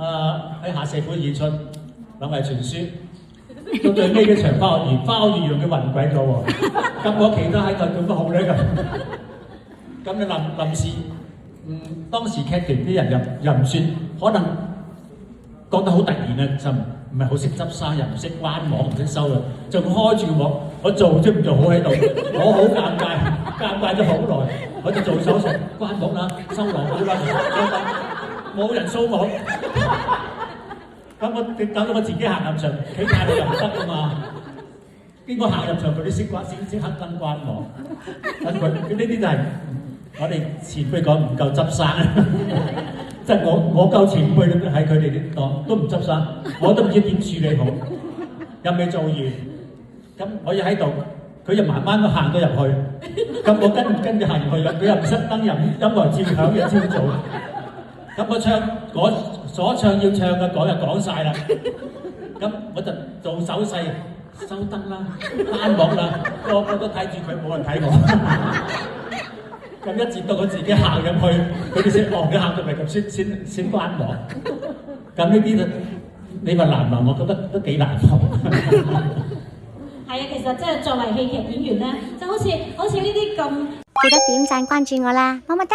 喺下社會演出，兩位傳書，到最尾嘅場花學園讓佢暈鬼咗喎。咁我企得喺度做乜好咧咁？咁你臨時，當時劇團啲人又唔算，可能覺得好突然啊，就唔係好識執生，又唔識關網，唔識收啦，仲開住網，我做啫唔做好喺度，我好尷尬咗好耐，我就做手術關網啦，收羅好啦，冇人掃網，咁我等到我自己行入場，企太耐又唔得噶嘛，經過行入場佢啲識關先黑燈關網，等佢呢啲就係我哋前輩講唔夠執生。即係我夠前輩喺佢哋啲檔都唔執生，我都唔知點處理好，又未做完，咁我又喺度，佢又慢慢都行咗入去，咁我跟住行入去，佢又唔熄燈，又音樂照響嘅朝早，咁我所唱要唱嘅講就講晒啦，咁我就做手勢收燈啦，關幕啦，個個都睇住佢，冇人睇我。咁一直到我自己行入去，佢哋先你行到嚟咁先關網。咁呢啲你話難唔難？我覺得都幾難喎。係啊，其實即係作為戲劇演員咧，就好似呢啲咁，記得點讚關注我啦，麼麼噠！